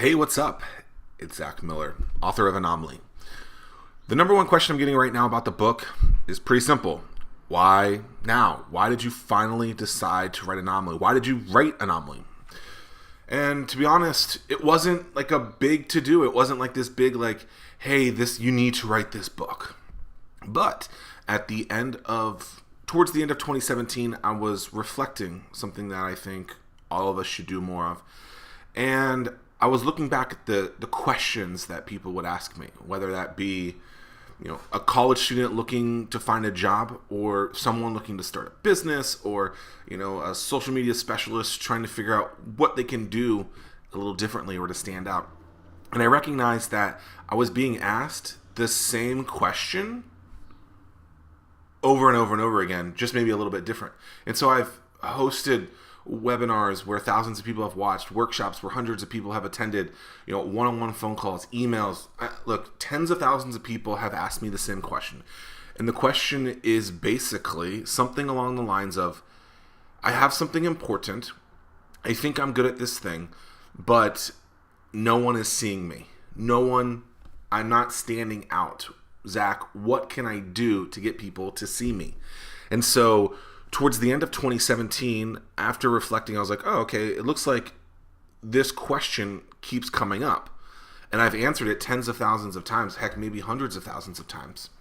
Hey, what's up? It's Zach Miller, author of Anomaly. The number one question I'm getting right now about the book is pretty simple. Why now? Why did you finally decide to write Anomaly? Why did you write Anomaly? And to be honest, it wasn't like a big to-do. It wasn't like this big hey, you need to write this book. But towards the end of 2017, I was reflecting something that I think all of us should do more of. And I was looking back at the questions that people would ask me, whether that be, a college student looking to find a job, or someone looking to start a business, or, a social media specialist trying to figure out what they can do a little differently or to stand out. And I recognized that I was being asked the same question over and over and over again, just maybe a little bit different. And so I've hosted webinars where thousands of people have watched, workshops where hundreds of people have attended, one-on-one phone calls, emails. Look, tens of thousands of people have asked me the same question. And the question is basically something along the lines of, I have something important. I think I'm good at this thing, but no one is seeing me. I'm not standing out. Zach, what can I do to get people to see me? And so towards the end of 2017, after reflecting, I was like, oh, okay, it looks like this question keeps coming up. And I've answered it tens of thousands of times, heck, maybe hundreds of thousands of times.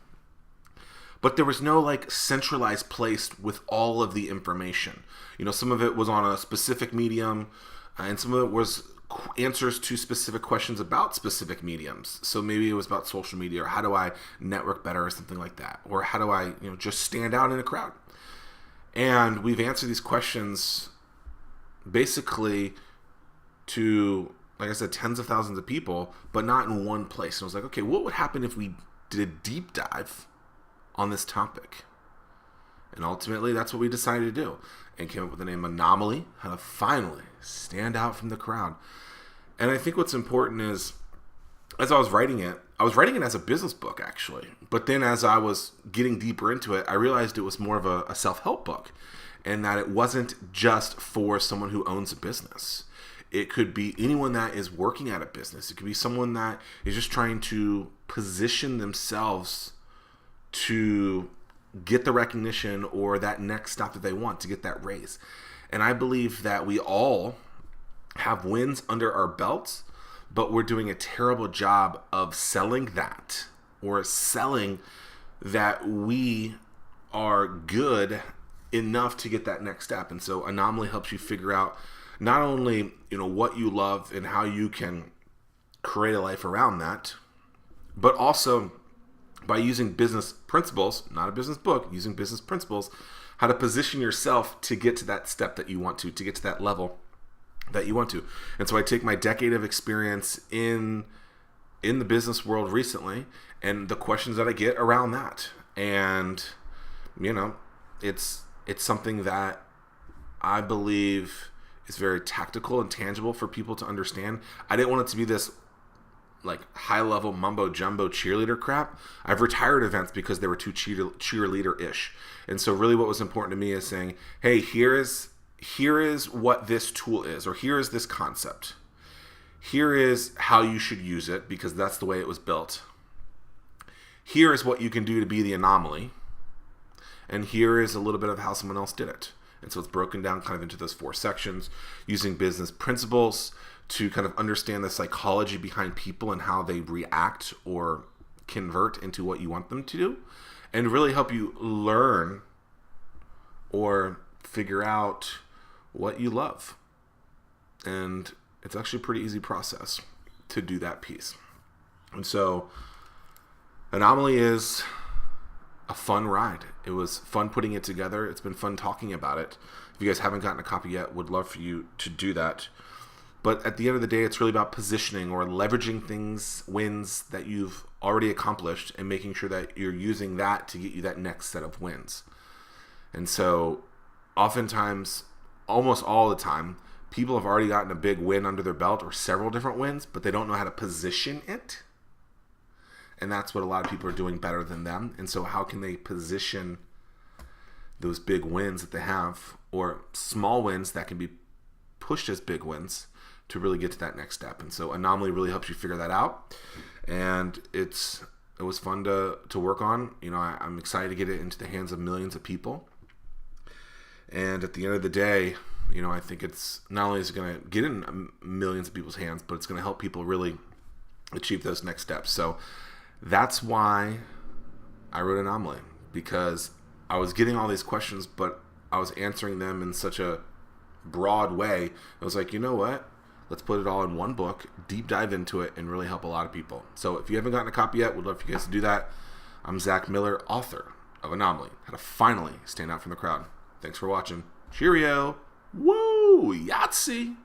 But there was no centralized place with all of the information. Some of it was on a specific medium, and some of it was answers to specific questions about specific mediums. So maybe it was about social media, or how do I network better, or something like that. Or how do I, just stand out in a crowd. And we've answered these questions basically to, like I said, tens of thousands of people, but not in one place. And I was like, okay, what would happen if we did a deep dive on this topic? And ultimately, that's what we decided to do, and came up with the name Anomaly, how to finally stand out from the crowd. And I think what's important is, as I was writing it as a business book, actually. But then as I was getting deeper into it, I realized it was more of a self-help book, and that it wasn't just for someone who owns a business. It could be anyone that is working at a business. It could be someone that is just trying to position themselves to get the recognition or that next stop that they want, to get that raise. And I believe that we all have wins under our belts, but we're doing a terrible job of selling that, or selling that we are good enough to get that next step. And so Anomaly helps you figure out not only, what you love and how you can create a life around that, but also by using business principles, not a business book, using business principles, how to position yourself to get to that step that you want to get to that level that you want to. And so I take my decade of experience in the business world recently, and the questions that I get around that. And, it's something that I believe is very tactical and tangible for people to understand. I didn't want it to be this high level mumbo jumbo cheerleader crap. I've retired events because they were too cheerleader-ish. And so really what was important to me is saying, hey, here is what this tool is, or here is this concept. Here is how you should use it, because that's the way it was built. Here is what you can do to be the anomaly. And here is a little bit of how someone else did it. And so it's broken down kind of into those 4 sections, using business principles to kind of understand the psychology behind people and how they react or convert into what you want them to do, and really help you learn or figure out what you love. And it's actually a pretty easy process to do that piece. And so Anomaly is a fun ride. It was fun putting it together. It's been fun talking about it. If you guys haven't gotten a copy yet, would love for you to do that. But at the end of the day, it's really about positioning or leveraging wins that you've already accomplished, and making sure that you're using that to get you that next set of wins. And so oftentimes, almost all the time, people have already gotten a big win under their belt, or several different wins, but they don't know how to position it. And that's what a lot of people are doing better than them. And so how can they position those big wins that they have, or small wins that can be pushed as big wins, to really get to that next step. And so Anomaly really helps you figure that out. And it was fun to work on. You know, I'm excited to get it into the hands of millions of people. And at the end of the day, you know, I think it's not only is it going to get in millions of people's hands, but it's going to help people really achieve those next steps. So that's why I wrote Anomaly, because I was getting all these questions, but I was answering them in such a broad way. I was like, you know what? Let's put it all in one book, deep dive into it, and really help a lot of people. So if you haven't gotten a copy yet, we'd love for you guys to do that. I'm Zach Miller, author of Anomaly, How to Finally Stand Out from the Crowd. Thanks for watching. Cheerio. Woo! Yahtzee!